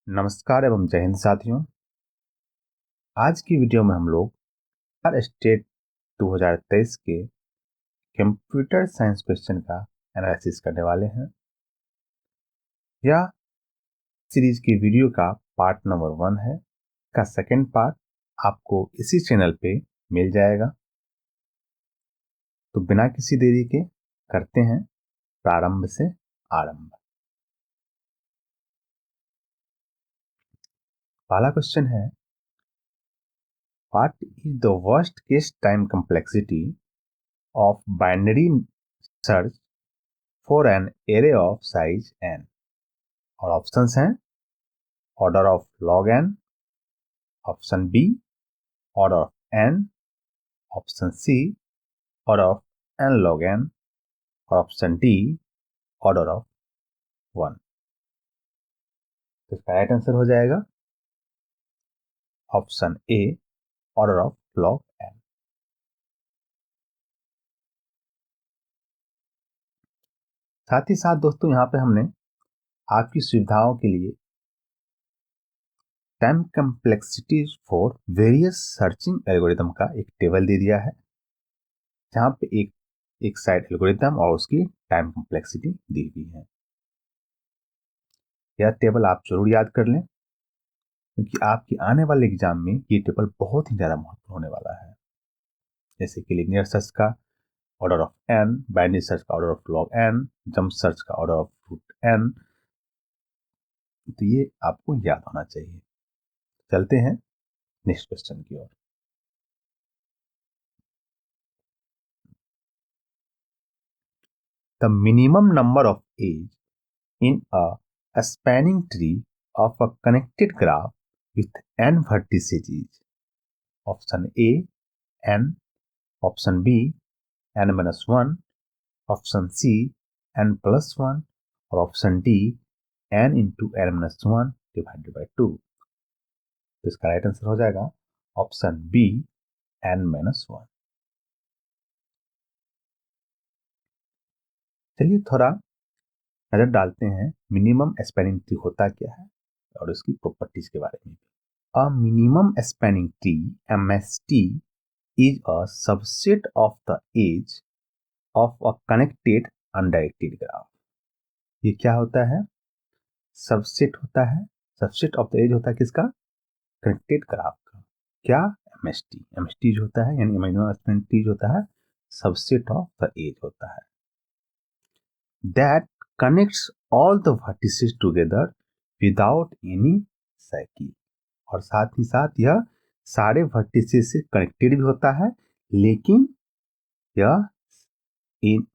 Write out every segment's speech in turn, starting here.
नमस्कार एवं जय हिंद साथियों। आज की वीडियो में हम लोग हर स्टेट 2023 के कंप्यूटर साइंस क्वेश्चन का एनालिसिस करने वाले हैं। यह सीरीज की वीडियो का पार्ट नंबर 1 है। का सेकेंड पार्ट आपको इसी चैनल पे मिल जाएगा। तो बिना किसी देरी के करते हैं प्रारंभ से आरंभ। पहला क्वेश्चन है, what is the worst case time complexity of binary search for an array of size n? और ऑप्शंस हैं order of log n, option B order of n, option C order of n log n और option D order of 1। तो इसका right answer हो जाएगा option A order of log n। साथ ही साथ दोस्तों यहाँ पे हमने आपकी सुविधाओं के लिए time complexity for various searching algorithm का एक टेबल दे दिया है, जहाँ पे एक साइड एल्गोरिथम और उसकी टाइम कॉम्प्लेक्सिटी दी हुई है। यह टेबल आप जरूर याद कर लें, क्योंकि आपके आने वाले एग्जाम में ये टेबल बहुत ही ज़्यादा महत्वपूर्ण होने वाला है। जैसे कि लीनियर सर्च का order of n, binary search का order of log n, jump search का ऑर्डर ऑफ रूट n। तो ये आपको याद होना चाहिए। चलते हैं नेक्स्ट क्वेश्चन की ओर। The minimum number of edge in a spanning tree of a connected graph with n vertices is option A n, option B n-1, option C n+1 और option D n into n-1 divided by 2। तो इसका right answer हो जाएगा option B n-1। चलिए थोड़ा नजर डालते हैं मिनिमम स्पैनिंग ट्री होता क्या है और उसकी प्रॉपर्टीज के बारे में। A minimum spanning tree MST is a subset of the edge of a connected undirected graph। ये क्या होता है? सबसेट होता है। सबसेट ऑफ द एज होता है किसका? कनेक्टेड ग्राफ का। क्या? MST जो होता है यानी मिनिमम स्पैनिंग ट्री जो होता है सबसेट ऑफ द एज होता है। that connects all the vertices together without any cycle। और साथ ही साथ यह सारे वर्टिसेस से कनेक्टेड भी होता है, लेकिन यह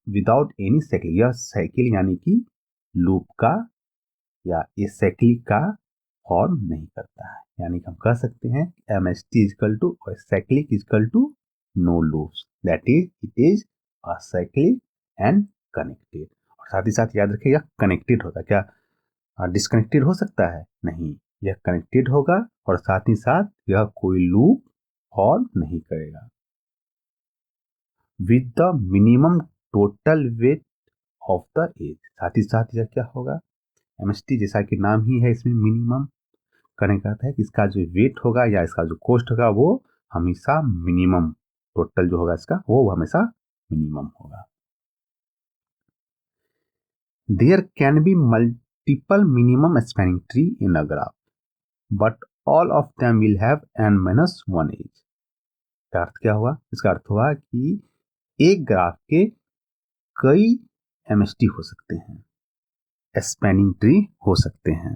विदाउट एनी साइकिल, यह साइकिल यानी कि लूप का या ये साइकिल का फॉर्म नहीं करता है। यानी कि हम कह सकते हैं MST equal to cyclic equal to no loops, that is it is a cyclic and connected. और साथ ही साथ याद रखिए यह कनेक्टेड होता है। क्या डिस्कनेक्टेड हो सकता है? नहीं, यह कनेक्टेड होगा और साथ ही साथ यह कोई लूप फॉर्म नहीं करेगा। With the minimum total weight of the edge, साथ ही साथ यह क्या होगा? MST जैसा कि नाम ही है, इसमें मिनिमम करने का अर्थ है कि इसका जो वेट होगा या इसका जो कॉस्ट होगा वो हमेशा मिनिमम, टोटल जो होगा इसका वो हमेशा मिनिमम होगा। There can be multiple minimum spanning tree in a graph but all of them will have n-1 edge. इसका अर्थ क्या हुआ? इसका अर्थ हुआ कि एक ग्राफ के कई MST हो सकते हैं, स्पैनिंग ट्री हो सकते हैं।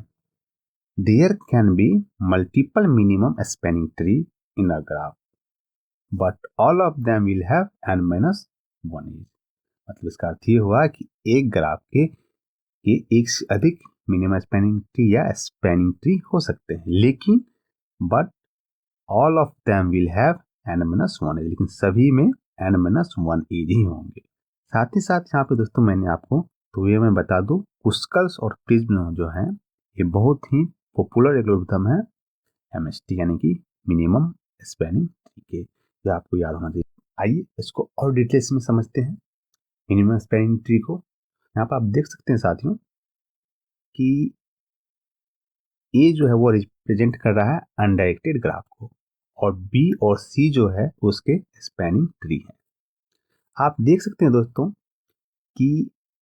There can be multiple minimum spanning tree in a graph, but all of them will have n-1 edge। मतलब इसका अर्थ ये हुआ कि एक ग्राफ के एक से अधिक मिनिमम स्पैनिंग ट्री या स्पैनिंग ट्री हो सकते हैं, लेकिन but all of them will have n-1 edge, लेकिन सभी में n-1 एज ही होंगे। साथ ही साथ यहाँ पे दोस्तों मैंने आपको तो ये मैं बता दूं, पुस्कल्स और प्रिज्म जो हैं ये बहुत ही पॉपुलर एल्गोरिथम है MST यानी कि मिनिमम स्पैनिंग ट्री के। ये आपको याद होना चाहिए। आइए इसको और डिटेल्स में समझते हैं मिनिमम स्पैनिंग ट्री को। यहाँ पर आप देख सकते हैं साथियों कि ए जो है वो रिप्रेजेंट कर रहा है अनडायरेक्टेड ग्राफ को और बी और सी जो है उसके स्पैनिंग ट्री है। आप देख सकते हैं दोस्तों कि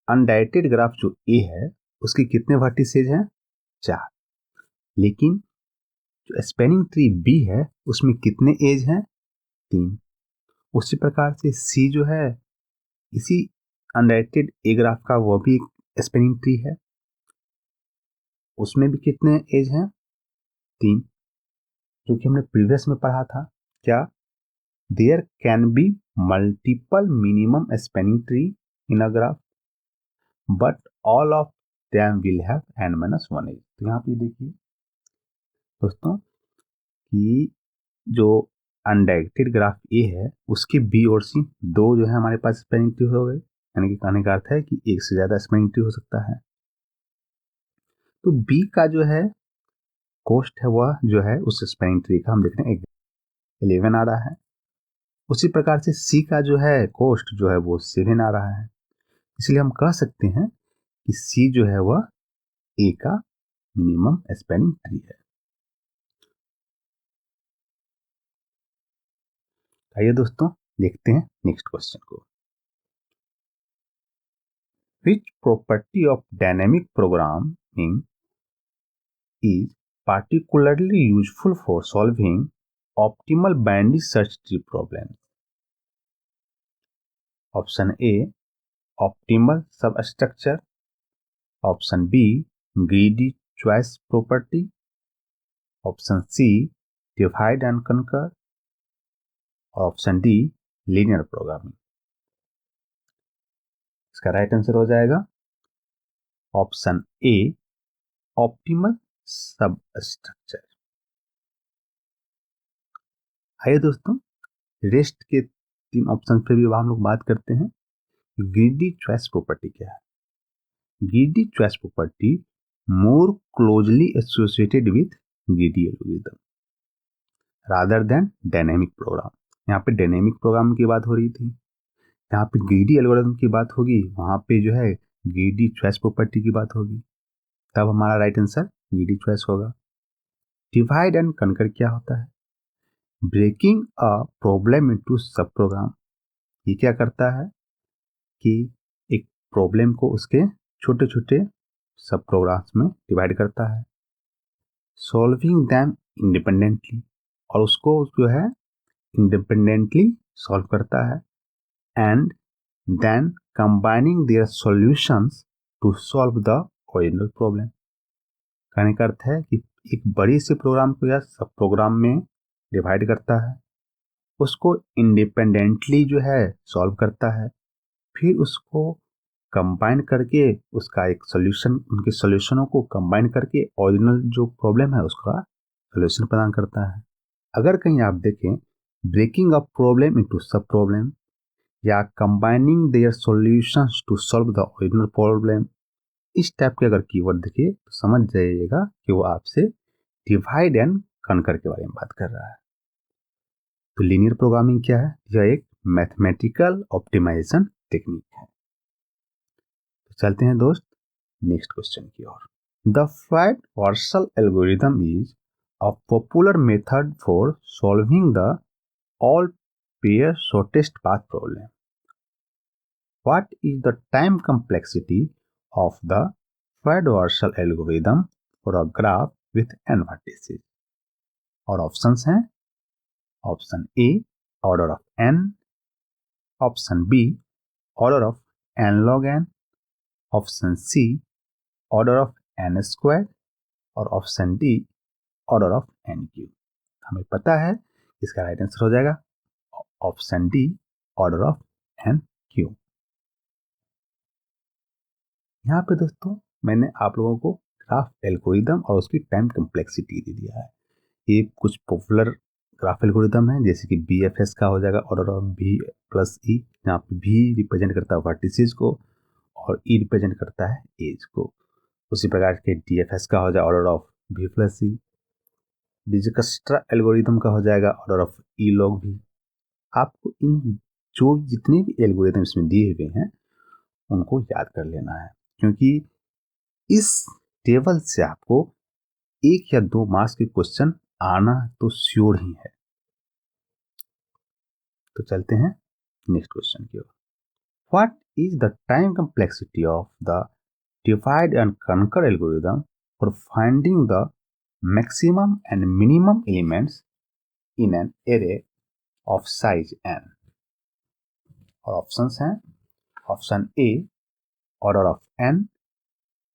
अनडायरेक्टेड ग्राफ जो ए है उसके कितने वर्टिसेज हैं, 4। लेकिन जो स्पैनिंग ट्री बी है उसमें कितने एज हैं, 3। उसी प्रकार से सी जो है इसी अनडायरेक्टेड ए ग्राफ का वो भी एक स्पैनिंग ट्री है, उसमें भी कितने एज हैं, 3। जो कि हमने प्रीवियस में पढ़ा था, क्या there can be multiple minimum spanning tree in a graph but all of them will have n-1 edge. तो यहाँ पे देखिए दोस्तों कि जो अनडायरेक्टेड ग्राफ ए है उसके बी और सी दो जो है हमारे पास स्पैनिंग ट्री हो गए, यानी कि कहने का अर्थ है कि एक से ज्यादा स्पैनिंग ट्री हो सकता है। तो बी का जो है कोस्ट है वह जो है उस स्पैनिंग ट्री का हम देख रहे हैं 11 आ रहा है। उसी प्रकार से सी का जो है कोस्ट जो है वो 7 आ रहा है। इसलिए हम कह सकते हैं कि सी जो है वह ए का मिनिमम स्पैनिंग ट्री है। आइए दोस्तों देखते हैं नेक्स्ट क्वेश्चन को। Which property of dynamic programming is particularly useful for solving optimal binary search tree problems? Option A, optimal substructure. Option B, greedy choice property. Option C, divide and conquer. और option D, linear programming. इसका right answer हो जाएगा option ए, optimal substructure. आइए दोस्तों rest के 3 option पे भी हम लोग बात करते हैं। ग्रीडी चॉइस प्रॉपर्टी क्या है? Greedy choice property more closely associated with greedy algorithm rather than dynamic program. यहाँ पे डायनेमिक प्रोग्राम की बात हो रही थी, यहाँ पे ग्रीडी एल्गोरिथम की बात होगी, वहां पे जो है ग्रीडी चॉइस प्रॉपर्टी की बात होगी, तब हमारा राइट आंसर ग्रीडी चॉइस होगा। डिवाइड एंड कनकर क्या होता है? Breaking a problem into sub program. ये क्या करता है कि एक प्रॉब्लम को उसके छोटे छोटे सब प्रोग्राम्स में डिवाइड करता है। सॉल्विंग दैम इंडिपेंडेंटली, और उसको जो है इंडिपेंडेंटली सॉल्व करता है। And then combining their solutions to solve the original problem. कहने का अर्थ है कि एक बड़ी से प्रोग्राम को या सब प्रोग्राम में डिवाइड करता है, उसको इंडिपेंडेंटली जो है सॉल्व करता है, फिर उसको कंबाइन करके उसका एक सॉल्यूशन, उनके सॉल्यूशनों को कंबाइन करके ओरिजिनल जो प्रॉब्लम है उसका सॉल्यूशन प्रदान करता है। अगर कहीं आप देखें breaking a problem into sub problem या combining their solutions to solve the original problem, इस टाइप के अगर कीवर्ड दिखे तो समझ जाइएगा कि वो आपसे डिवाइड एंड कनकर के बारे में बात कर रहा है। तो लीनियर प्रोग्रामिंग क्या है? यह एक मैथमेटिकल ऑप्टिमाइजेशन टेक्निक है। तो चलते हैं दोस्त नेक्स्ट क्वेश्चन की ओर। The Floyd Warshall algorithm is a popular method for solving the all pair shortest path problem. What is the time complexity of the Floyd Warshall algorithm for a graph with n vertices? और options हैं option A order of n, option B order of n log n, option C order of n square और option D order of n cube. हमें पता है इसका right answer हो जाएगा option D order of n cube. यहाँ पे दोस्तों मैंने आप लोगों को ग्राफ एल्गोरिथम और उसकी टाइम कम्प्लेक्सिटी दे दिया है। ये कुछ पॉपुलर ग्राफ एल्गोरिथम है, जैसे कि BFS का हो जाएगा ऑर्डर ऑफ V प्लस ई, यहाँ पे V रिप्रेजेंट करता है वर्टिसेस को और E रिप्रेजेंट करता है एज को। उसी प्रकार के DFS का हो जाएगा order of V plus E. Dijkstra algorithm का हो जाएगा order of E log V। आपको इन जो जितने भी एल्गोरिथम इसमें दिए हुए हैं उनको याद कर लेना है, क्योंकि इस टेबल से आपको 1 या 2 मार्क्स के क्वेश्चन आना तो श्योर ही है। तो चलते हैं नेक्स्ट क्वेश्चन की ओर। What is the time complexity of the divide and conquer algorithm for finding the maximum and minimum elements in an array of size n? और ऑप्शंस हैं option A order of n,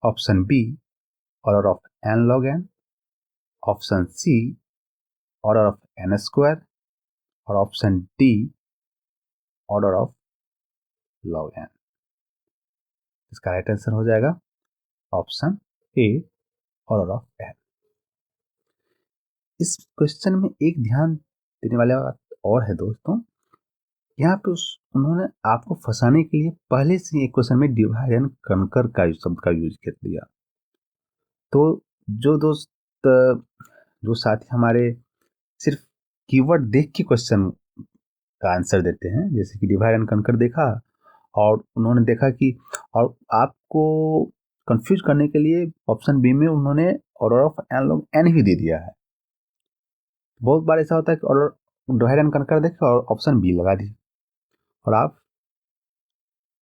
option B order of n log n, option C order of n square और option D order of log n। इसका right answer हो जाएगा option A order of n। इस question में एक ध्यान देने वाली बात और है दोस्तों, यहाँ पे उन्होंने आपको फंसाने के लिए पहले से एक क्वेश्चन में डिवाइड एंड कनकर का शब्द का यूज कर दिया। तो जो दोस्त जो साथी हमारे सिर्फ कीवर्ड देख के क्वेश्चन का आंसर देते हैं, जैसे कि डिवाइड एंड कनकर देखा और उन्होंने देखा कि, और आपको कंफ्यूज करने के लिए ऑप्शन बी में उन्होंने order of n log n ही दे दिया है। बहुत बार ऐसा होता है कि ऑर्डर डिवाइड एंड कनकर देखे और ऑप्शन बी लगा दिए और आप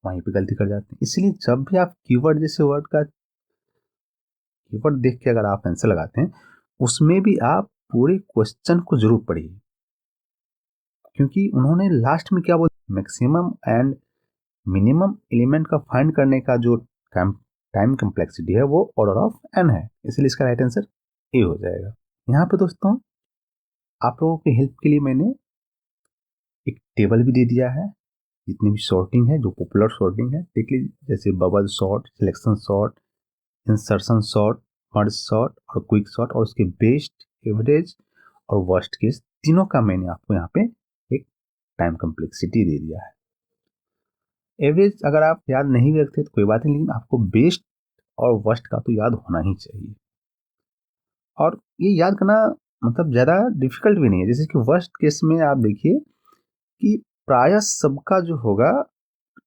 वहीं पे गलती कर जाते हैं। इसलिए जब भी आप कीवर्ड जैसे वर्ड का कीवर्ड देख के अगर आप आंसर लगाते हैं, उसमें भी आप पूरे क्वेश्चन को जरूर पढ़िए, क्योंकि उन्होंने लास्ट में क्या बोला, मैक्सिमम एंड मिनिमम एलिमेंट का फाइंड करने का जो टाइम कम्प्लेक्सिटी है वो ऑर्डर ऑफ n है, इसलिए इसका राइट आंसर ए हो जाएगा। यहाँ पे दोस्तों आप लोगों की हेल्प के लिए मैंने एक टेबल भी दे दिया है, जितनी भी सॉर्टिंग है, जो पॉपुलर सॉर्टिंग है देख लीजिए, जैसे bubble sort, selection sort, insertion sort, merge sort और क्विक सॉर्ट, और उसके बेस्ट, एवरेज और वर्स्ट केस तीनों का मैंने आपको यहाँ पे एक टाइम कम्प्लेक्सिटी दे दिया है। एवरेज अगर आप याद नहीं भी रखते तो कोई बात नहीं, लेकिन आपको बेस्ट और वर्स्ट का तो याद होना ही चाहिए। और ये याद करना मतलब ज़्यादा डिफिकल्ट भी नहीं है, जैसे कि वर्स्ट केस में आप देखिए कि प्रायः सबका जो होगा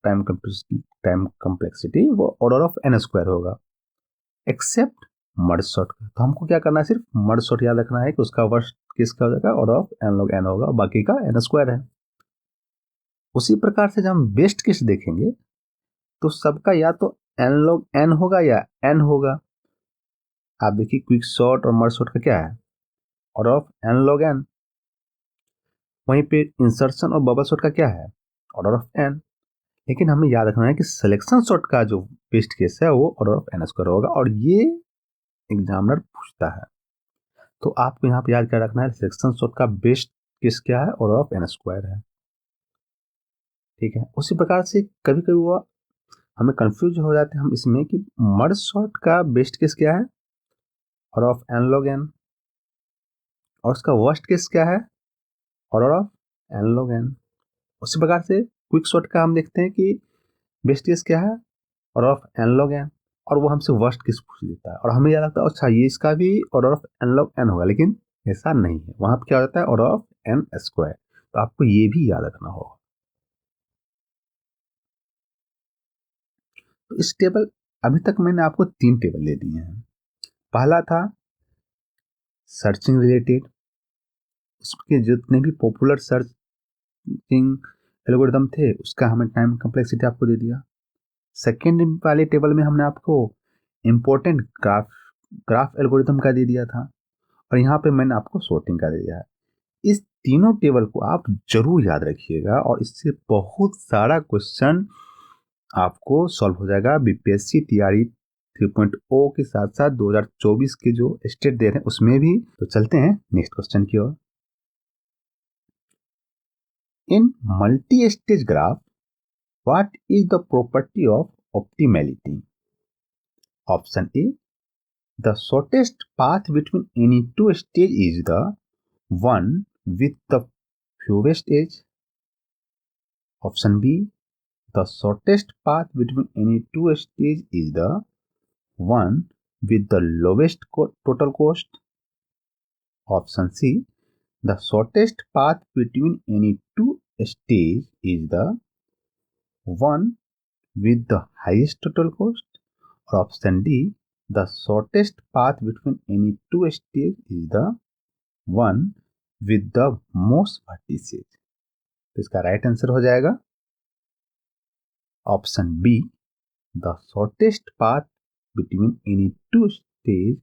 टाइम कम्प्लेक्सिटी वो ऑर्डर ऑफ n स्क्वायर होगा, एक्सेप्ट मर्ज सॉर्ट का। तो हमको क्या करना है, सिर्फ मर्ज सॉर्ट याद रखना है कि उसका वर्स्ट केस का हो जाएगा order of n log n होगा, बाकी का n स्क्वायर है। उसी प्रकार से जब हम बेस्ट केस देखेंगे तो सबका या तो n log n होगा या n होगा। आप देखिए क्विक सॉर्ट और मर्ज सॉर्ट का क्या है, order of n log n। वहीं पे इंसर्शन और बबल सॉर्ट का क्या है, ऑर्डर ऑफ n। लेकिन हमें याद रखना है कि सिलेक्शन सॉर्ट का जो बेस्ट केस है वो ऑर्डर ऑफ n स्क्वायर होगा, और ये एग्जामिनर पूछता है। तो आपको यहाँ पे याद क्या रखना है, सिलेक्शन सॉर्ट का बेस्ट केस क्या है, ऑर्डर ऑफ n स्क्वायर है, ठीक है। उसी प्रकार से कभी कभी वो हमें कंफ्यूज हो जाते हैं हम इसमें कि मर्ज सॉर्ट का बेस्ट केस क्या है, order of n log n, और उसका वर्स्ट केस क्या है, order of n log n। उसी प्रकार से क्विक सॉर्ट का हम देखते हैं कि बेस्ट केस क्या है, order of n log n, और वो हमसे वर्स्ट केस पूछ देता है और हमें याद लगता है अच्छा ये इसका भी order of n log n होगा, लेकिन ऐसा नहीं है, वहां पर क्या हो जाता है ऑर्डर ऑफ n स्क्वायर। तो आपको ये भी याद रखना होगा। तो इस टेबल, अभी तक मैंने आपको 3 टेबल दे दिए हैं। पहला था सर्चिंग रिलेटेड, उसके जितने भी पॉपुलर सर्चिंग एल्गोरिथम थे उसका हमें टाइम कम्प्लेक्सिटी आपको दे दिया। सेकेंड वाले टेबल में हमने आपको इम्पोर्टेंट ग्राफ एल्गोरिथम का दे दिया था, और यहाँ पे मैंने आपको सॉर्टिंग का दे दिया है। इस तीनों टेबल को आप जरूर याद रखिएगा, और इससे बहुत सारा क्वेश्चन आपको सॉल्व हो जाएगा बीपीएससी टीआरई 3.0 के साथ साथ 2024 के जो स्टेट दे रहे हैं उसमें भी। तो चलते हैं नेक्स्ट क्वेश्चन की ओर। In multi stage graph what is the property of optimality? Option A, the shortest path between any two stages is the one with the fewest edge. Option B, the shortest path between any two stages is the one with the lowest total cost. Option C, the shortest path between any two stages is the one with the highest total cost. Or option D, the shortest path between any two stage is the one with the most vertices. तो इसका right answer हो जाएगा option B, the shortest path between any two stage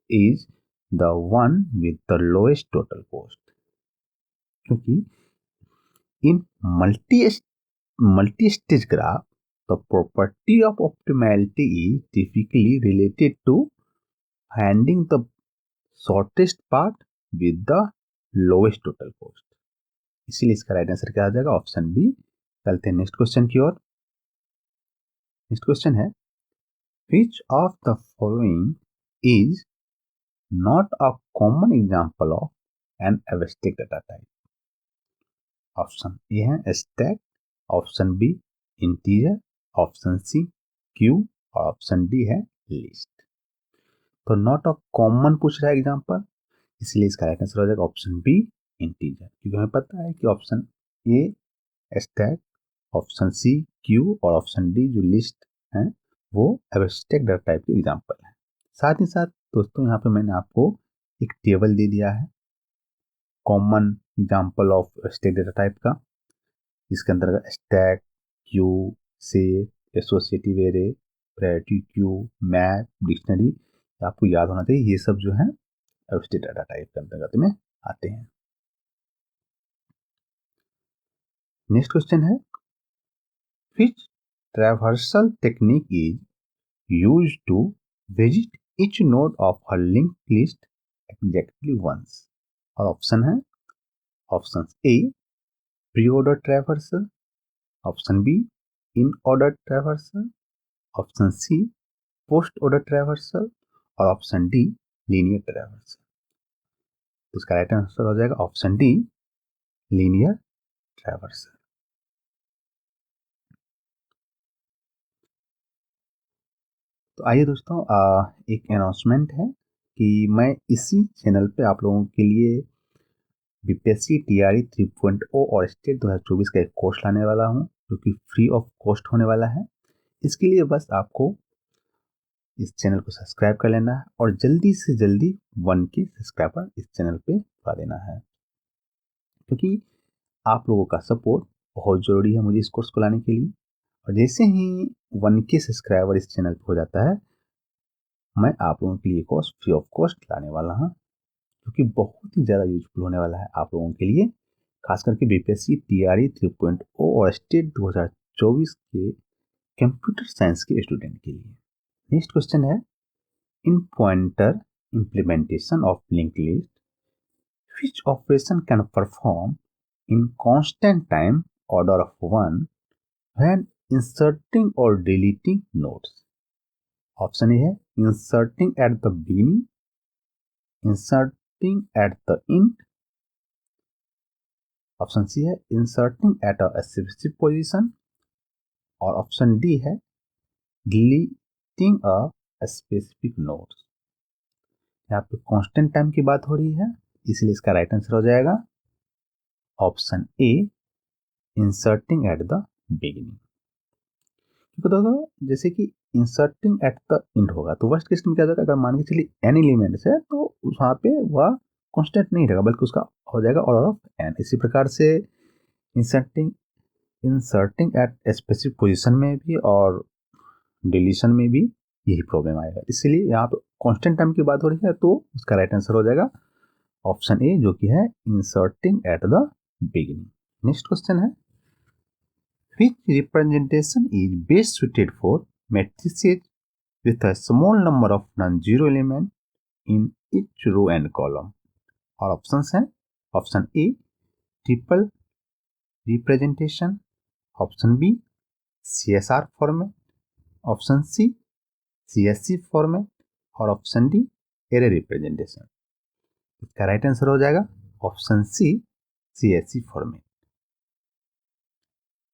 is the one with the lowest total cost. क्योंकि in multi-stage graph, the property of optimality is typically related to finding the shortest path with the lowest total cost। इसीलिए इसका right answer क्या आ जाएगा option B. चलते हैं next question की ओर। Next question है which of the following is not a common example of an abstract data type। Option A है stack, option B integer, option C queue और option D है list. तो not a common पूछ रहा है example, इसलिए इसका राइट आंसर हो जाएगा ऑप्शन बी इंटीजर। क्योंकि हमें पता है कि option A stack, option C queue और ऑप्शन डी जो लिस्ट है वो एब्स्ट्रैक्ट डाटा टाइप के एग्जांपल है। साथ ही साथ दोस्तों यहाँ पे मैंने आपको एक टेबल दे दिया है common example of abstract data type का, जिसके अंतर्गत stack, Q, set, associative array, priority queue, map, dictionary आपको याद होना चाहिए। ये सब जो है एब्स्ट्रैक्ट डाटा टाइप के अंतर्गत में आते हैं। नेक्स्ट क्वेश्चन है which traversal technique is used to visit each node of a linked list exactly once। और ऑप्शन है option A pre order traversal, option B in order traversal, option C post order traversal और option D linear traversal. तो इसका right answer हो जाएगा option D linear traversal. तो आइए दोस्तों एक अनाउंसमेंट है कि मैं इसी चैनल पे आप लोगों के लिए बीपीएससी टीआरई 3.0 और स्टेट 2024 का एक कोर्स लाने वाला हूं जो कि फ्री ऑफ कॉस्ट होने वाला है। इसके लिए बस आपको इस चैनल को सब्सक्राइब कर लेना है और जल्दी से जल्दी 1K सब्सक्राइबर इस चैनल पे पा देना है, क्योंकि आप लोगों का सपोर्ट बहुत ज़रूरी है मुझे इस कोर्स को लाने के लिए। और जैसे ही 1K सब्सक्राइबर इस चैनल पे हो जाता है, मैं आप लोगों के लिए कोर्स फ्री ऑफ कॉस्ट लाने वाला हूँ, क्योंकि बहुत ही ज़्यादा यूजफुल होने वाला है आप लोगों के लिए, खास करके बीपीएससी टीआरई 3.0 और स्टेट 2024 के कंप्यूटर साइंस के स्टूडेंट के लिए। नेक्स्ट क्वेश्चन है इन pointer implementation of linked list, which operation can perform in constant time order of 1 when inserting or deleting nodes। Option A है inserting at the beginning, inserting at the end, option C है inserting at a specific position और option D है deleting a specific node। यहाँ पे constant time की बात हो रही है, इसलिए इसका राइट आंसर हो जाएगा option A inserting at the beginning. दोस्तों जैसे कि इंसर्टिंग एट द एंड होगा तो वर्स्ट केस में क्या होगा, अगर मान के चलिए एन एलिमेंट्स है तो वहाँ पे वह कांस्टेंट नहीं रहेगा बल्कि उसका हो जाएगा ऑर्डर ऑफ एन। इसी प्रकार से inserting inserting at specific position में भी और डिलीशन में भी यही प्रॉब्लम आएगा, इसलिए यहाँ पे कांस्टेंट टाइम की बात हो रही है तो उसका राइट आंसर हो जाएगा ऑप्शन ए जो कि है inserting at the beginning. Next question है which representation is best suited for matrices with a small number of non-zero elements in each row and column। और ऑप्शंस हैं option A triple representation, option B CSR format, option C CSC format और option D array representation. इसका right answer हो जाएगा option C CSC format.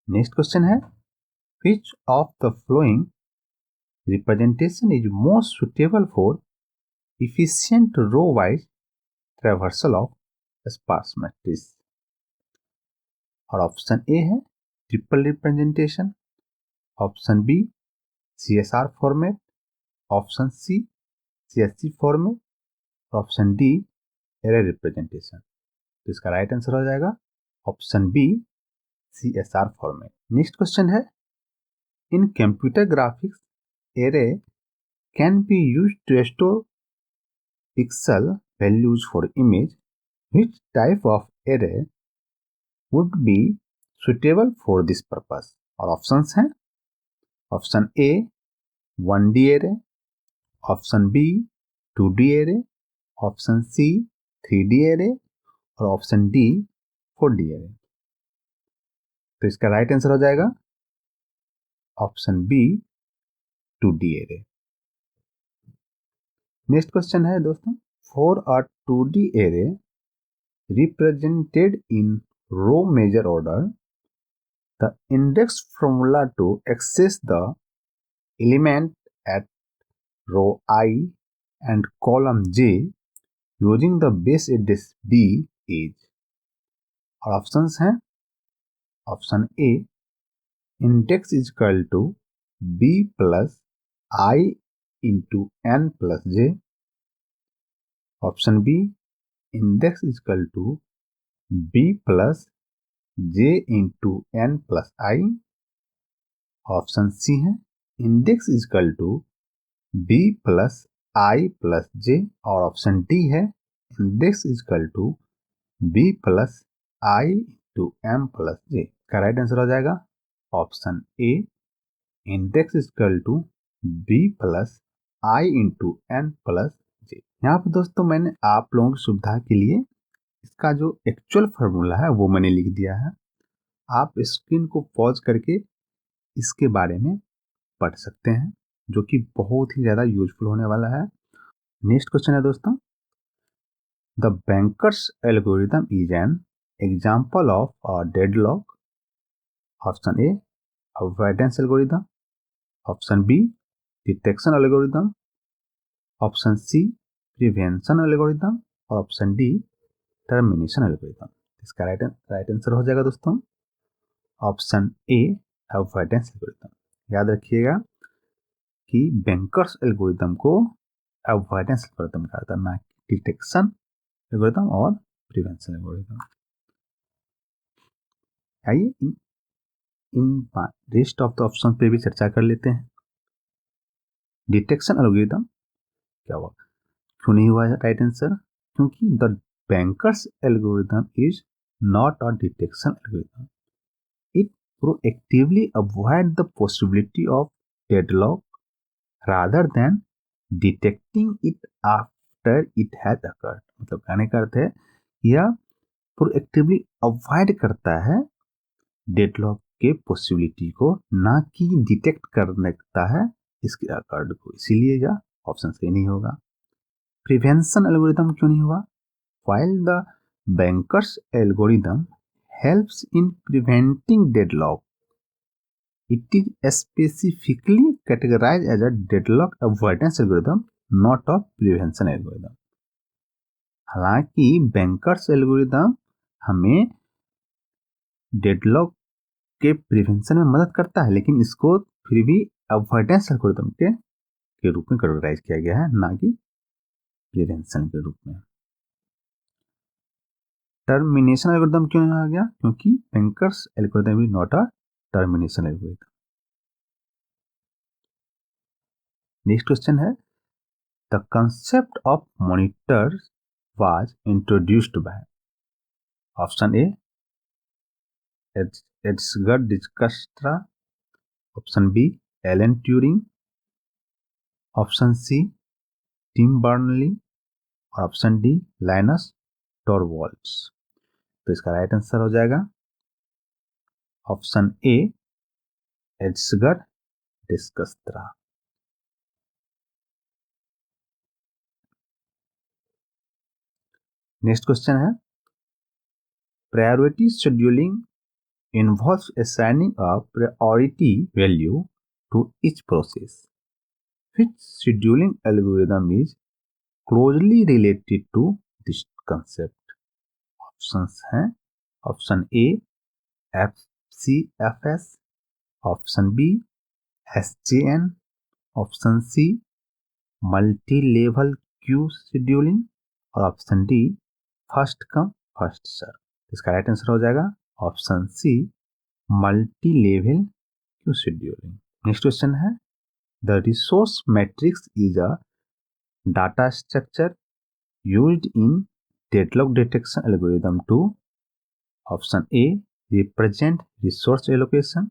Next question है which of the following representation is most suitable for efficient row-wise traversal of sparse matrix। और option A है triple representation, option B CSR format, option C CSC format, option D array representation. तो इसका right answer हो जाएगा option B CSR format. Next question है, in computer graphics array can be used to store pixel values for image, which type of array would be suitable for this purpose. और options हैं, option A 1D array, option B 2D array, option C 3D array और option D 4D array. तो इसका right answer हो जाएगा option B 2D array. Next question है दोस्तों, for a 2D array represented in row measure order, the index formula to access the element at row I and column J using the base address B is। और options हैं, option A index is equal to B plus I into N plus J, option B index is equal to B plus J into N plus I, option C है index is equal to B plus I plus J और option D है index is equal to B plus I into M plus J। का right answer हो जाएगा option A index is equal to B plus I into N plus J। यहाँ पर दोस्तों मैंने आप लोगों की सुविधा के लिए इसका जो एक्चुअल फार्मूला है वो मैंने लिख दिया है, आप स्क्रीन को पॉज करके इसके बारे में पढ़ सकते हैं, जो कि बहुत ही ज़्यादा यूजफुल होने वाला है। नेक्स्ट क्वेश्चन है दोस्तों, the banker's algorithm is an example of a deadlock. Option A avoidance algorithm, option B detection algorithm, option C prevention algorithm और ऑप्शन डी टर्मिनेशन एल्गोरिथम। इसका राइट आंसर हो जाएगा दोस्तों ऑप्शन ए अवॉइडेंस एल्गोरिथम। याद रखिएगा कि bankers algorithm को avoidance algorithm कहा जाता है, ना कि डिटेक्शन एल्गोरिथम और प्रिवेंशन एल्गोरिथम। आइए in rest of the option पे भी चर्चा कर लेते हैं। डिटेक्शन एल्गोरिथम क्या हुआ, क्यों नहीं हुआ राइट आंसर, क्योंकि the banker's algorithm is not a detection algorithm, it proactively avoid the possibility of deadlock rather than detecting it after it has occurred। मतलब कहने का अर्थ है यह प्रोएक्टिवली अवॉइड करता है डेडलॉक के पॉसिबिलिटी को, ना कि डिटेक्ट करता है इसके अकर्ड को, इसीलिए यह ऑप्शन सही नहीं होगा। प्रिवेंशन एल्गोरिथम क्यों नहीं हुआ, while the banker's algorithm helps in preventing deadlock, it is specifically categorized as a deadlock avoidance algorithm, not a prevention algorithm। हालांकि बैंकर्स एल्गोरिथम हमें डेडलॉक के प्रिवेंशन में मदद करता है, लेकिन इसको फिर भी अवॉइडेंस एल्गोरिथम के रूप में कैटेगराइज किया गया है, ना कि प्रिवेंशन के रूप में। टर्मिनेशन एल्गोरिथम क्यों नहीं आ गया, क्योंकि banker's algorithm is not a termination algorithm. Next question है, the concept of monitor was introduced by. Option A Edsger Dijkstra, option B Alan Turing, option C Tim Berners Lee और ऑप्शन डी लाइनस टॉरवाल्ड्स। तो इसका right answer हो जाएगा option A Edsger Dijkstra. Next question है, priority scheduling involves assigning a priority value to each process. Which scheduling algorithm is closely related to this concept? Options हैं, option A FCFS, option B SJN, option C multi level queue scheduling, और option D first come first serve. इसका right answer हो जाएगा option C multi level queue scheduling. Next question है the resource matrix is a data structure used in deadlock detection algorithm to option A represent resource allocation,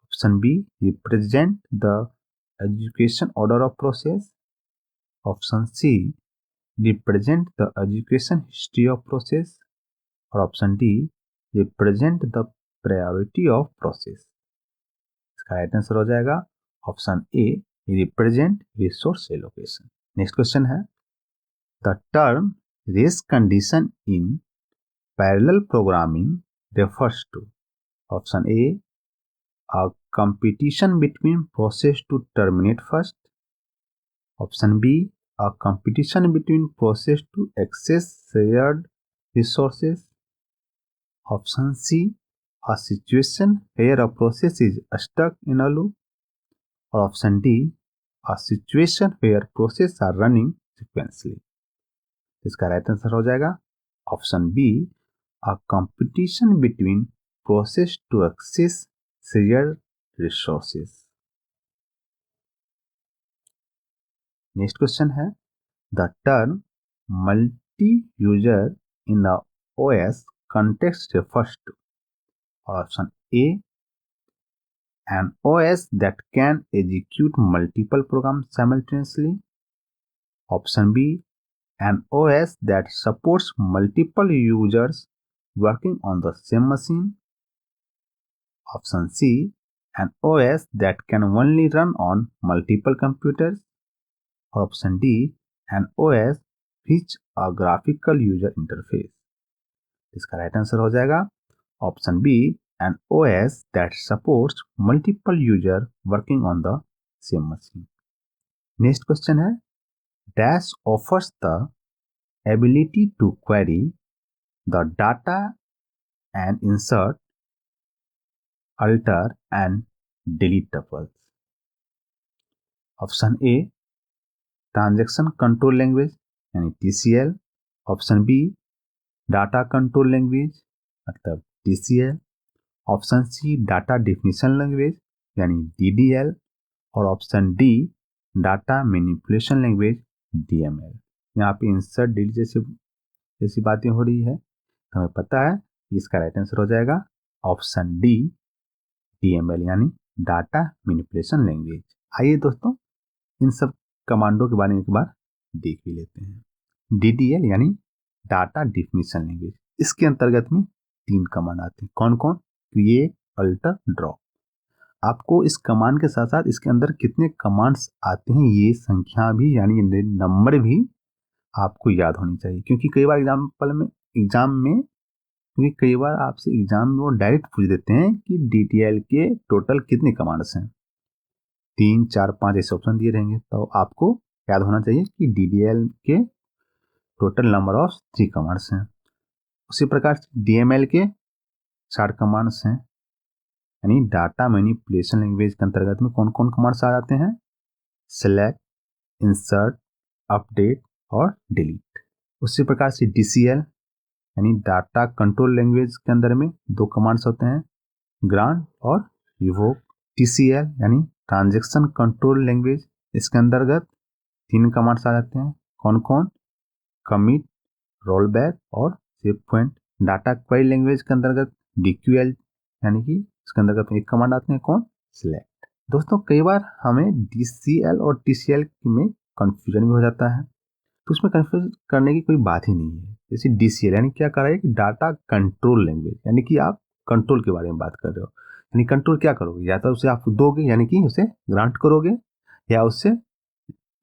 option B represent the education order of process, option C represent the education history of process, और option D represent the priority of process। इसका right answer हो जाएगा option A represent resource allocation. Next question है the term race condition in parallel programming refers to option A competition between process to terminate first, option B a competition between process to access shared resources, option C a situation where a process is stuck in a loop, or option D a situation where processes are running sequentially। इसका right answer हो जाएगा option B a competition between process to access shared resources। Next question है the term multi user in the OS context refers to, option A an OS that can execute multiple programs simultaneously, option B an OS that supports multiple users working on the same machine, option C an OS that can only run on multiple computers, or option D an OS which a graphical user interface। इसका right answer हो जाएगा option B an OS that supports multiple user working on the same machine। Next question है Dash offers the ability to query the data and insert, alter and delete tuples। Option A transaction control language यानी TCL, option B data control language मतलब DCL, option C data definition language यानी DDL, और option D data manipulation language DML। यहाँ पे insert delete जैसी बातें हो रही है, हमें पता है इसका राइट आंसर हो जाएगा ऑप्शन डी DML यानी डाटा मैनिपुलेशन लैंग्वेज। आइए दोस्तों इन सब कमांडो के बारे में एक बार देख भी लेते हैं। DDL यानी डाटा डेफिनेशन लैंग्वेज, इसके अंतर्गत में 3 कमांड आते हैं। कौन कौन? Create, alter, drop. आपको इस कमांड के साथ साथ इसके अंदर कितने कमांड्स आते हैं ये संख्या भी यानी नंबर भी आपको याद होनी चाहिए, क्योंकि कई बार क्योंकि कई बार आपसे एग्जाम में वो डायरेक्ट पूछ देते हैं कि DDL के टोटल कितने कमांड्स हैं, 3, 4, 5 ऐसे ऑप्शन दिए रहेंगे, तो आपको याद होना चाहिए कि DDL के टोटल नंबर ऑफ 3 कमांड्स हैं। उसी प्रकार से DML के 4 कमांड्स हैं, यानी डाटा मैनिपुलेशन लैंग्वेज के अंतर्गत में कौन कौन कमांड्स आ जाते हैं? सेलेक्ट, इंसर्ट, अपडेट और डिलीट। उसी प्रकार से DCL यानी डाटा कंट्रोल लैंग्वेज के अंदर में 2 कमांड्स होते हैं, ग्रांट और रिवोक। TCL यानी ट्रांजैक्शन कंट्रोल लैंग्वेज, इसके अंतर्गत 3 कमांड्स आ जाते हैं। कौन कौन? कमिट, रोलबैक और save point. Data query language के अंतर्गत DQL यानी कि इसके अंतर्गत एक कमांड आते हैं, कौन? सिलेक्ट। दोस्तों कई बार हमें DCL और TCL में कंफ्यूजन भी हो जाता है, तो उसमें कंफ्यूज करने की कोई बात ही नहीं है। जैसे DCL यानी क्या कर रहा है कि डाटा कंट्रोल लैंग्वेज, यानी कि आप कंट्रोल के बारे में बात कर रहे हो, यानी कंट्रोल क्या करोगे? या तो उसे आप दोगे यानी कि उसे ग्रांट करोगे, या उससे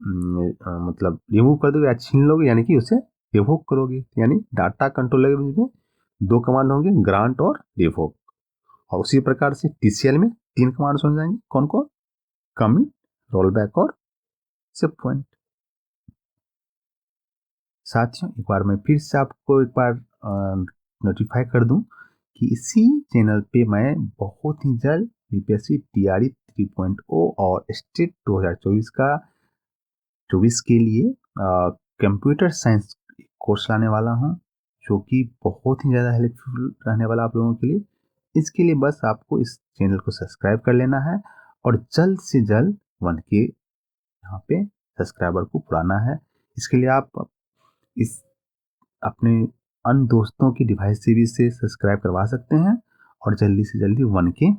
मतलब रिमूव कर दोगे या छीन लोगे यानी कि उसे रिवोक करोगे। यानी डाटा कंट्रोल लैंग्वेज में 2 कमांड होंगे, ग्रांट और रिवोक। और उसी प्रकार से TCL में 3 कमांड्स हो जाएंगे, कौन कौन? कमिट, रोलबैक और सेव पॉइंट। साथियों एक बार मैं फिर से आपको एक बार नोटिफाई कर दूं कि इसी चैनल पे मैं बहुत ही जल्द BPSC TRE 3.0 और स्टेट 2024 का 2024 के लिए कंप्यूटर साइंस कोर्स लाने वाला हूँ, जो कि बहुत ही ज़्यादा हेल्पफुल रहने वाला आप लोगों के लिए। इसके लिए बस आपको इस चैनल को सब्सक्राइब कर लेना है और जल्द से जल्द 1K यहाँ पे सब्सक्राइबर को पुराना है। इसके लिए आप इस अपने अन्य दोस्तों की डिवाइस से भी इसे सब्सक्राइब करवा सकते हैं और जल्दी से जल्दी 1K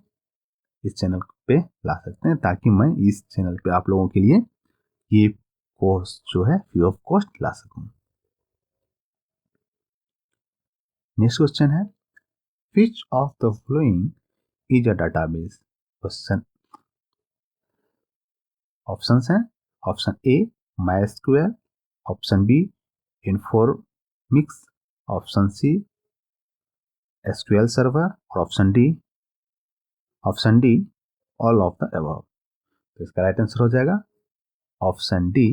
इस चैनल पे ला सकते हैं, ताकि मैं इस चैनल पे आप लोगों के लिए ये कोर्स जो है फ्री ऑफ कॉस्ट ला सकूं। नेक्स्ट क्वेश्चन है, which of the following is a database? Question options हैं, option A MySQL, option B Informix, option C SQL server और option D all of the above. तो इसका right answer हो जाएगा option D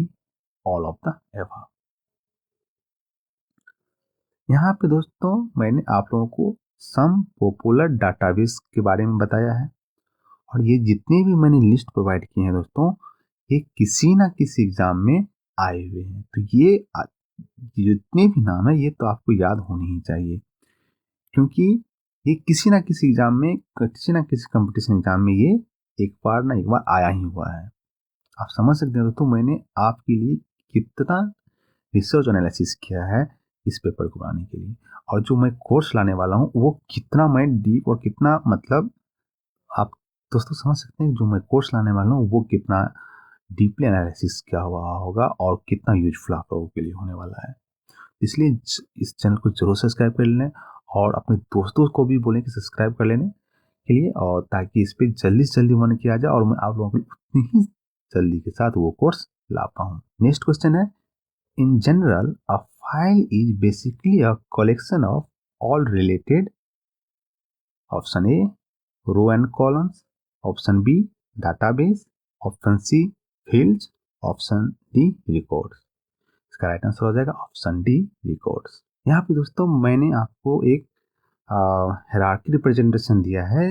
all of the above. यहाँ पे दोस्तों मैंने आप लोगों को सम पॉपुलर डाटाबेस के बारे में बताया है, और ये जितने भी मैंने लिस्ट प्रोवाइड किए हैं दोस्तों, ये किसी ना किसी एग्जाम में आए हुए हैं। तो ये जितने भी नाम है ये तो आपको याद होने ही चाहिए, क्योंकि ये किसी ना किसी एग्जाम में, किसी ना किसी कंपटीशन एग्जाम में ये एक बार आया ही हुआ है। आप समझ सकते हैं दोस्तों मैंने आपके लिए कितना रिसर्च एनालिसिस किया है इस पेपर को बनाने के लिए, और जो मैं कोर्स लाने वाला हूँ वो कितना मैं डीप और कितना, मतलब आप दोस्तों समझ सकते हैं जो मैं कोर्स लाने वाला हूँ वो कितना डीपली एनालिसिस किया हुआ होगा और कितना यूजफुल आप लोगों के लिए होने वाला है। इसलिए इस चैनल को जरूर सब्सक्राइब कर लें और अपने दोस्तों को भी बोलें कि सब्सक्राइब कर लेने के लिए, और ताकि इस पर जल्दी से जल्दी मन किया जाए और मैं आप लोगों को उतनी ही जल्दी के साथ वो कोर्स ला पाऊँ। नेक्स्ट क्वेश्चन है, in general a file is basically a collection of all related, option A row and columns, option B database, option C fields, option D records. इसका राइट आंसर हो जाएगा ऑप्शन डी रिकॉर्ड्स। यहाँ पे दोस्तों मैंने आपको एक हायरार्की रिप्रेजेंटेशन दिया है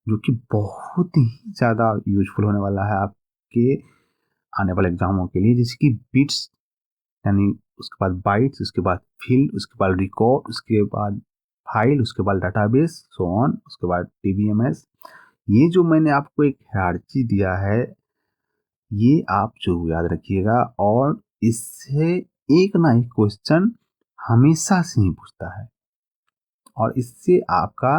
जो कि बहुत ही ज़्यादा यूजफुल होने वाला है आपके आने वाले एग्जामों के लिए, जैसे कि बिट्स यानी उसके बाद बाइट्स, उसके बाद फील्ड, उसके बाद रिकॉर्ड, उसके बाद फाइल, उसके बाद डाटाबेस, सो ऑन, उसके बाद DBMS। ये जो मैंने आपको एक हायरार्की दिया है ये आप जरूर याद रखिएगा, और इससे एक ना एक क्वेश्चन हमेशा से ही पूछता है, और इससे आपका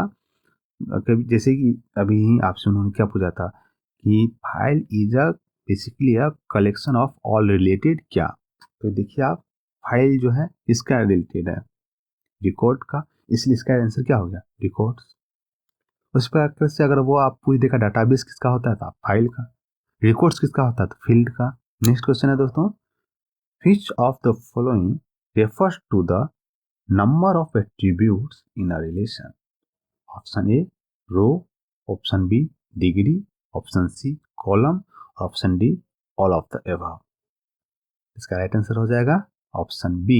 कभी, जैसे कि अभी आपसे उन्होंने क्या पूछा था कि file is a basically a collection of all related क्या, तो देखिए आप फाइल जो है इसका रिलेटेड है रिकॉर्ड का, इसलिए इसका आंसर क्या हो गया रिकॉर्ड्स। उस प्रकार से अगर वो आप पूछ देखा डाटाबेस किसका होता है तो आप फाइल का, रिकॉर्ड्स किसका होता है तो फील्ड का। नेक्स्ट क्वेश्चन है दोस्तों, which of the following refers to the number of attributes in a relation? Option A row, option B degree, option C column, option D all of the above. इसका right answer हो जाएगा option B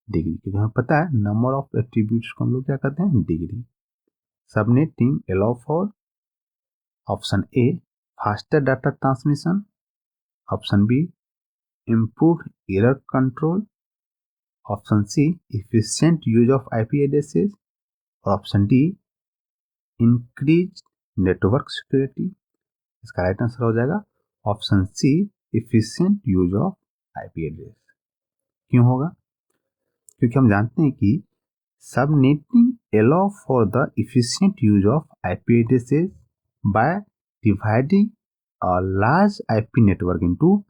degree, क्योंकि हमें पता है number of attributes को हम लोग क्या कहते हैं degree. Subnetting allow for, option A faster data transmission, option B improved error control, option C efficient use of IP addresses और option D increased network security। इसका राइट आंसर हो जाएगा option C efficient use of IP address। क्यों होगा? क्योंकि हम जानते हैं कि subnetting allow for the efficient use of IP addresses by dividing a large IP network into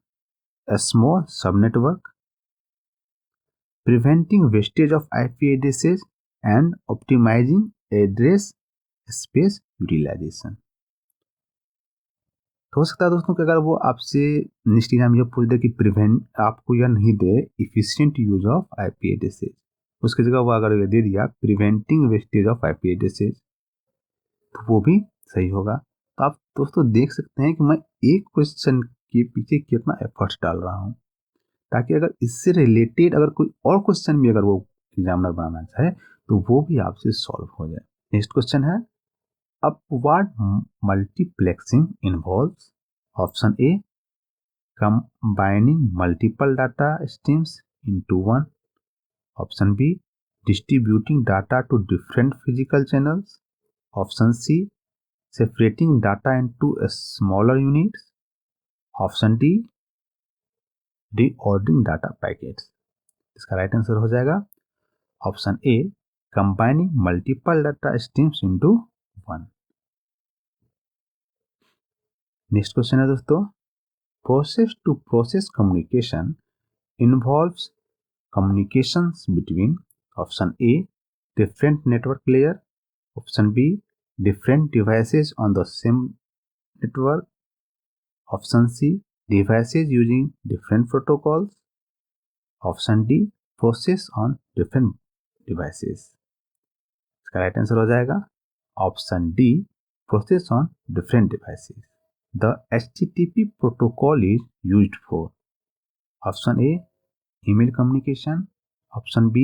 a small subnetwork, preventing wastage of IP addresses and optimizing address space utilization। तो हो सकता है दोस्तों कि अगर वो आपसे नेक्स्ट एग्जाम ये पूछ दे कि प्रिवेंट आपको यह नहीं दे efficient use of IP addresses, उसकी जगह वो अगर ये दे दिया preventing wastage of IP addresses तो वो भी सही होगा। तो आप दोस्तों देख सकते हैं कि मैं एक क्वेश्चन के पीछे कितना एफर्ट्स डाल रहा हूँ, ताकि अगर इससे रिलेटेड अगर कोई और क्वेश्चन भी अगर वो एग्जामिनर बनाना चाहे तो वो भी आपसे सॉल्व हो जाए। नेक्स्ट क्वेश्चन है, upward multiplexing involves, option A combining multiple data streams into one. Option B, distributing data to different physical channels. Option C, separating data into smaller units. Option D, reordering data packets. इसका right answer हो जाएगा option A, combining multiple data streams into one. Next question है दोस्तों, process to process communication involves communications between option A, different network layer, option B, different devices on the same network, option C, devices using different protocols, option D, process on different devices। इसका right answer हो जाएगा option D, process on different devices. The HTTP protocol is used for option A, email communication, option B,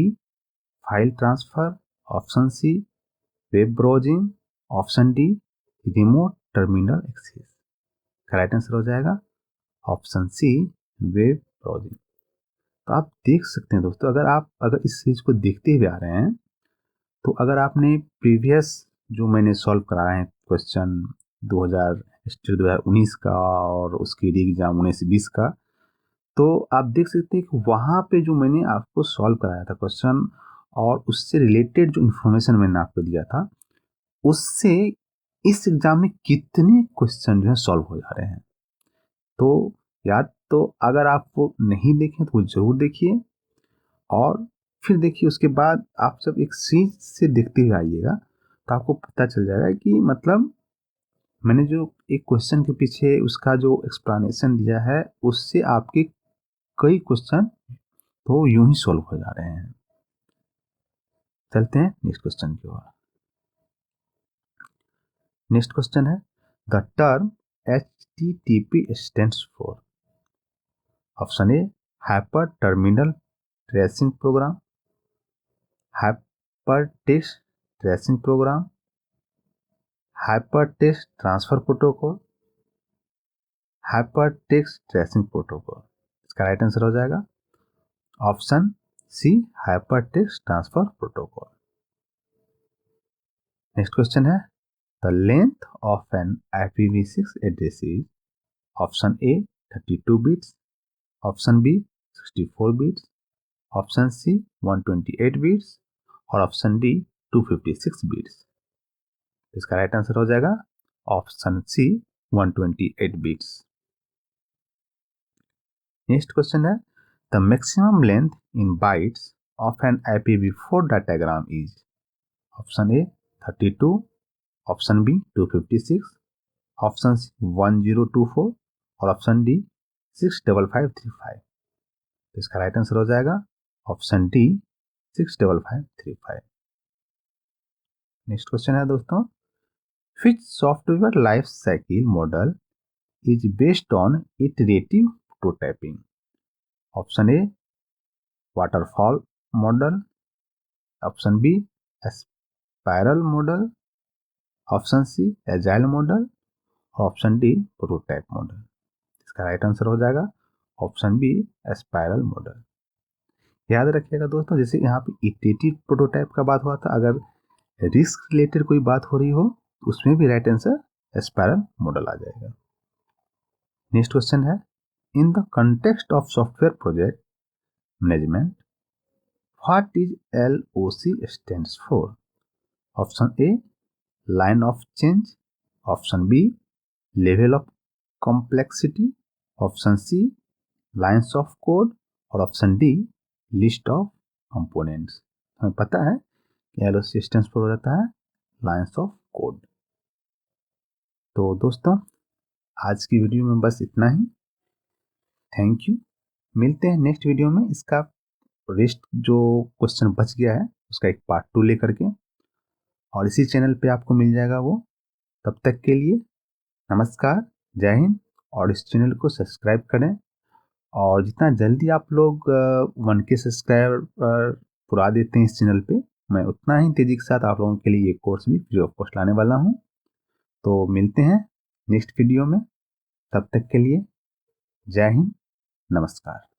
file transfer, option C, web browsing, option D, remote terminal access। Right answer हो जाएगा option सी, web browsing. तो आप देख सकते हैं दोस्तों, अगर इस चीज को देखते हुए आ रहे हैं, तो अगर आपने प्रीवियस जो मैंने सॉल्व कराया है क्वेश्चन 2019 का और उसके री एग्जाम 19-20 का, तो आप देख सकते हैं कि वहाँ पे जो मैंने आपको सॉल्व कराया था क्वेश्चन और उससे रिलेटेड जो इन्फॉर्मेशन मैंने आपको दिया था, उससे इस एग्जाम में कितने क्वेश्चन जो है सॉल्व हो जा रहे हैं। तो याद, तो अगर आप वो नहीं देखें तो वो जरूर देखिए, और फिर देखिए उसके बाद आप जब एक चीज से देखते हुए आइएगा तो आपको पता चल जाएगा कि मतलब मैंने जो एक क्वेश्चन के पीछे उसका जो एक्सप्लेनेशन दिया है, उससे आपके कई क्वेश्चन तो यूं ही सॉल्व हो जा रहे हैं। चलते हैं नेक्स्ट क्वेश्चन की ओर। नेक्स्ट क्वेश्चन है, the term HTTP stands for option A, hyper terminal tracing program, hyper text tracing program, hyper text transfer protocol, hyper text tracing protocol. इसका राइट आंसर हो जाएगा option C, hyper text transfer protocol. Next question है, the length of an IPv6 address is option A 32 bits, option B 64 bits, option C 128 bits और option D 256 bits. इसका right answer हो जाएगा option C, 128 bits. Next question है, the maximum length in bytes of an IPv4 datagram is option A 32, option B 256, option C 1024 और option D 65535। इसका right answer हो जाएगा option D 65535। Next question है दोस्तों, which software life cycle model is based on iterative prototyping? Option A, waterfall model, option B, spiral model, option C, agile model और option D, prototype model. इसका right answer हो जाएगा option B, spiral model. याद रखिएगा दोस्तों, जैसे यहाँ पे इटरेटिव प्रोटोटाइप का बात हुआ था, अगर रिस्क रिलेटेड कोई बात हो रही हो तो उसमें भी राइट आंसर स्पाइरल मॉडल आ जाएगा। नेक्स्ट क्वेश्चन है, in the context of software project management what is LOC stands for? Option A, line of change, option B, level of complexity, option C, lines of code और option D, list of components. हमें पता है कि LOC stands for हो जाता है lines of code. तो दोस्तों आज की वीडियो में बस इतना ही। Thank you. मिलते हैं नेक्स्ट वीडियो में, इसका रेस्ट जो क्वेश्चन बच गया है उसका एक पार्ट 2 लेकर के, और इसी चैनल पे आपको मिल जाएगा वो। तब तक के लिए नमस्कार, जय हिंद, और इस चैनल को सब्सक्राइब करें, और जितना जल्दी आप लोग 1K सब्सक्राइबर पुरा देते हैं इस चैनल पे, मैं उतना ही तेजी के साथ आप लोगों के लिए ये कोर्स भी फ्री ऑफ कॉस्ट लाने वाला हूँ। तो मिलते हैं नेक्स्ट वीडियो में, तब तक के लिए जय हिंद, नमस्कार।